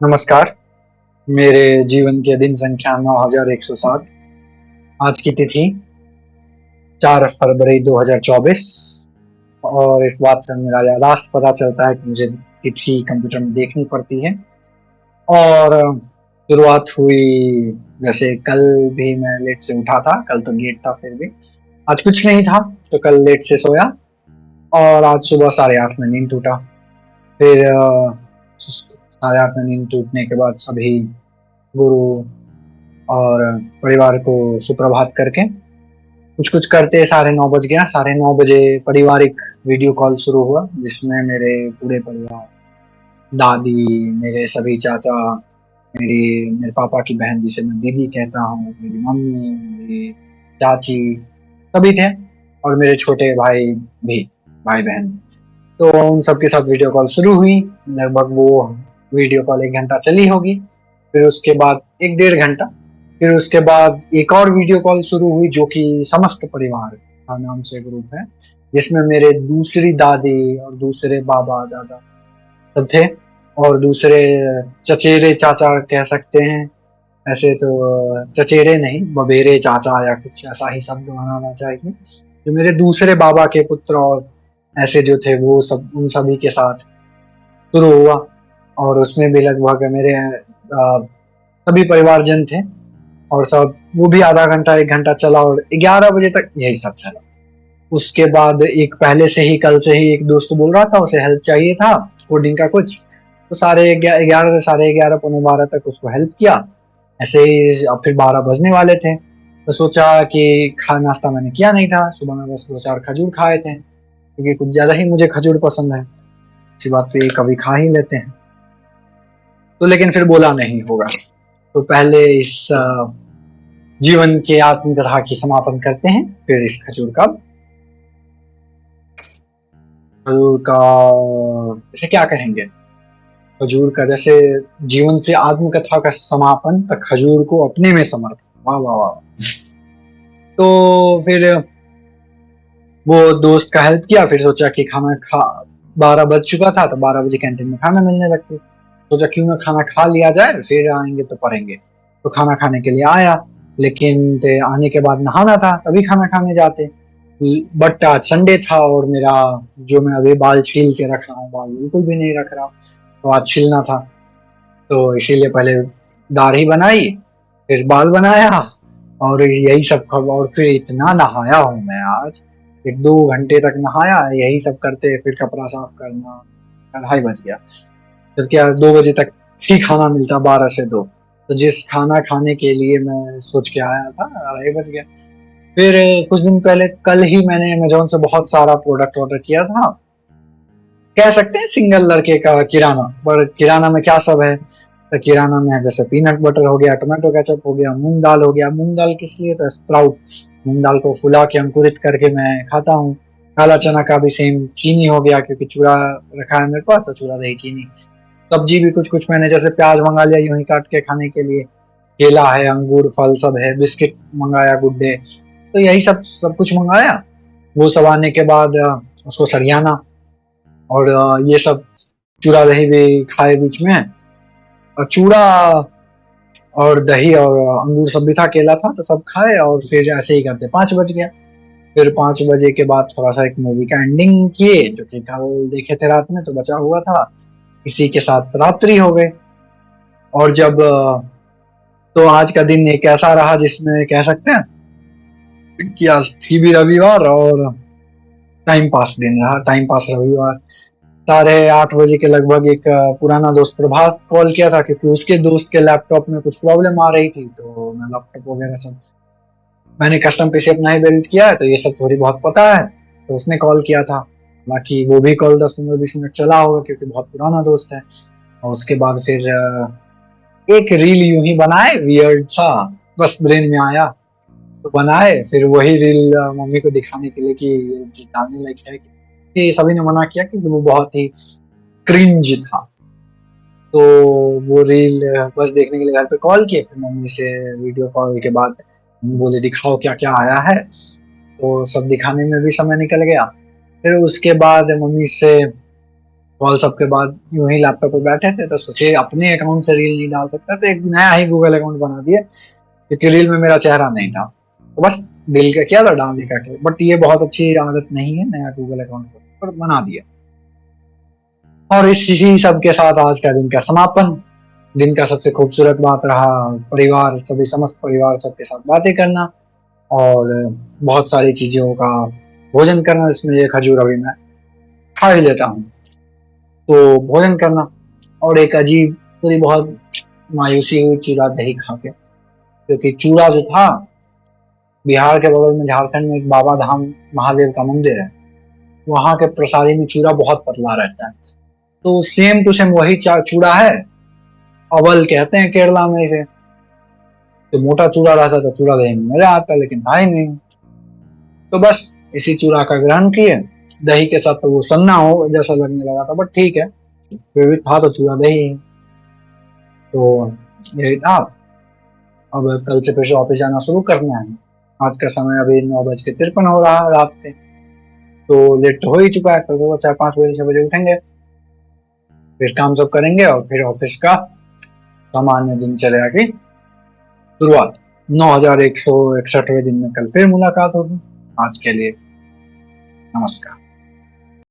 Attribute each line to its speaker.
Speaker 1: नमस्कार। मेरे जीवन के दिन संख्या 9107। आज की तिथि 4 फरवरी 2024। और इस बात से मेरा याददाश्त पता चलता है कि मुझे तिथि कंप्यूटर में देखनी पड़ती है। और शुरुआत हुई, जैसे कल भी मैं लेट से उठा था, कल तो लेट था, फिर भी आज कुछ नहीं था तो कल लेट से सोया। और आज सुबह 8:30 में नींद टूटा। फिर 8:30 में नींद टूटने के बाद सभी गुरु और परिवार को सुप्रभात करके कुछ कुछ करते 9:30 बज गया। 9:30 बजे पारिवारिक वीडियो कॉल शुरू हुआ, जिसमें मेरे पूरे परिवार, दादी, मेरे सभी चाचा, मेरे पापा की बहन जिसे मैं दीदी कहता हूँ, मेरी मम्मी, मेरी चाची, सभी थे। और मेरे छोटे भाई भी, भाई बहन। तो उन सबके साथ वीडियो कॉल शुरू हुई। लगभग वो वीडियो कॉल 1 घंटा चली होगी। फिर उसके बाद 1 डेढ़ घंटा। फिर उसके बाद एक और वीडियो कॉल शुरू हुई, जो कि समस्त परिवार का नाम से ग्रुप है, जिसमें मेरे दूसरी दादी और दूसरे बाबा दादा सब थे। और दूसरे चचेरे चाचा कह सकते हैं। ऐसे तो चचेरे नहीं, बबेरे चाचा या कुछ ऐसा ही शब्द बनाना चाहिए। जो मेरे दूसरे बाबा के पुत्र और ऐसे जो थे, वो सब उन सभी के साथ शुरू हुआ। और उसमें भी लगभग मेरे सभी परिवारजन थे। और सब वो भी आधा घंटा 1 घंटा चला, और 11 बजे तक यही सब चला। उसके बाद एक पहले से ही, कल से ही एक दोस्त बोल रहा था, उसे हेल्प चाहिए था कोडिंग का कुछ। तो 11:30 से 11:30 पौने 12 तक उसको हेल्प किया। ऐसे ही अब फिर 12 बजने वाले थे, तो सोचा कि खा नाश्ता मैंने किया नहीं था सुबह में, बस 2-4 खजूर खाए थे, क्योंकि कुछ ज्यादा ही मुझे खजूर पसंद है। अच्छी बात तो ये कभी खा ही लेते हैं। तो लेकिन फिर बोला नहीं होगा, तो पहले इस जीवन के आत्मकथा की समापन करते हैं, फिर इस खजूर का इसे क्या कहेंगे, खजूर का जैसे जीवन से आत्मकथा का समापन, तो खजूर को अपने में समर्पण। वाह वाह वाह। तो फिर वो दोस्त का हेल्प किया, फिर सोचा कि खाना खा 12 बज चुका था, तो 12 बजे कैंटीन में खाना मिलने लगती। सोचा क्यों ना खाना खा लिया जाए, फिर आएंगे तो पढ़ेंगे। तो खाना खाने के लिए आया, लेकिन आने के बाद नहाना था, तभी खाना खाने जाते। बट आज संडे था, और मेरा जो मैं अभी बाल छील के रख रहा हूँ, बाल बिल्कुल भी नहीं रख रहा, तो आज छीलना था। तो इसीलिए पहले दाढ़ी बनाई, फिर बाल बनाया, और यही सब और फिर इतना नहाया हूँ मैं आज। 1-2 घंटे तक नहाया, यही सब करते फिर कपड़ा साफ करना, 2:30 बज गया। जब क्या 2 बजे तक ही खाना मिलता, 12 से 2। तो जिस खाना खाने के लिए मैं सोच के आया था, 2:30 बज गया। फिर कुछ दिन पहले, कल ही मैंने अमेजोन से बहुत सारा प्रोडक्ट ऑर्डर किया था। कह सकते हैं सिंगल लड़के का किराना, पर किराना में क्या सब है। तो किराना में जैसे पीनट बटर हो गया, टोमेटो केचप हो गया, मूंग दाल हो गया। मूंग दाल किस लिए, तो स्प्राउट, मूंग दाल को फुला के अंकुरित करके मैं खाता हूँ। काला चना का भी सेम। चीनी हो गया, क्योंकि चूड़ा रखा है मेरे पास, तो चूड़ा दही चीनी। सब्जी भी कुछ कुछ मैंने जैसे प्याज मंगा लिया यूं ही काट के खाने के लिए। केला है, अंगूर, फल सब है, बिस्किट मंगाया, गुड डे। तो यही सब सब कुछ मंगाया। वो सब आने के बाद उसको सरियाना, और ये सब चूड़ा दही भी खाए बीच में। और चूड़ा और दही और अंगूर सब भी था, केला था, तो सब खाए। और फिर ऐसे ही करते 5 बज गया। फिर 5 बजे के बाद थोड़ा सा एक मूवी का एंडिंग किए, जो कि कल देखे थे रात में, तो बचा हुआ था। इसी के साथ रात्रि हो गई। और जब तो आज का दिन एक ऐसा रहा जिसमें कह सकते हैं कि आज थी भी रविवार, और टाइम पास दिन रहा, टाइम पास रविवार। 8:30 बजे के लगभग एक पुराना दोस्त प्रभात कॉल किया था, क्योंकि उसके दोस्त के लैपटॉप में कुछ प्रॉब्लम आ रही थी। तो मैं लैपटॉप वगैरह सब, मैंने कस्टम पीसी अपना ही बिल्ड किया है, तो ये सब थोड़ी बहुत पता है। तो उसने कॉल किया था। बाकी वो भी कॉल 10-15-20 मिनट चला होगा, क्योंकि बहुत पुराना दोस्त है। और उसके बाद फिर एक रील यूं ही बनाए, वियर्ड सा, बस ब्रेन में आया तो बनाए। फिर वही रील मम्मी को दिखाने के लिए कि ये डालने लायक है, कि सभी ने मना किया कि वो बहुत ही क्रिंज था। तो वो रील बस देखने के लिए घर पे कॉल किए। फिर मम्मी से वीडियो कॉल के बाद मम्मी बोले दिखाओ क्या क्या आया है। तो सब दिखाने में भी समय निकल गया। फिर उसके बाद मम्मी से कॉल सबके बाद यूं ही लैपटॉप पे बैठे थे तो सोचे अपने अकाउंट से रील नहीं डाल सकता, तो एक नया ही गूगल अकाउंट बना दिया, क्योंकि रील में मेरा चेहरा नहीं था, तो बस दिल का किया था, डाल दिया करके। बट ये बहुत अच्छी आदत नहीं है नया गूगल अकाउंट पर बना दिया। और इसी सब के साथ आज का दिन का समापन। दिन का सबसे खूबसूरत बात रहा परिवार, सभी समस्त परिवार सबके साथ बातें करना और बहुत सारी चीजों का भोजन करना, जिसमें ये खजूर अभी मैं खा ही लेता हूँ। तो भोजन करना और एक अजीब पूरी बहुत मायूसी हुई चूड़ा दही खा के, क्योंकि चूड़ा जो था, बिहार के बगल में झारखंड में एक बाबा धाम महादेव का मंदिर है, वहां के प्रसादी में चूड़ा बहुत पतला रहता है। तो सेम टू सेम वही चूड़ा है, अवल कहते हैं केरला में इसे। तो मोटा चूड़ा रहता तो चूड़ा दही में मजा आता, लेकिन था ही नहीं। तो बस इसी चूड़ा का ग्रहण किए, दही के साथ तो वो सन्ना हो जैसा लगने लगा था, बट ठीक है, फिर भी था तो चूड़ा दही। तो यही था। अब कल से फिर से ऑफिस जाना शुरू करना है। आज का समय अभी 9:53 हो रहा है रात के, तो लेट तो हो ही चुका है। कल सुबह 4-5 बजे 6 बजे उठेंगे, फिर काम सब करेंगे और फिर ऑफिस का सामान्य दिनचर्या की शुरुआत। 9161वें दिन में कल फिर मुलाकात होगी। आज के लिए नमस्कार।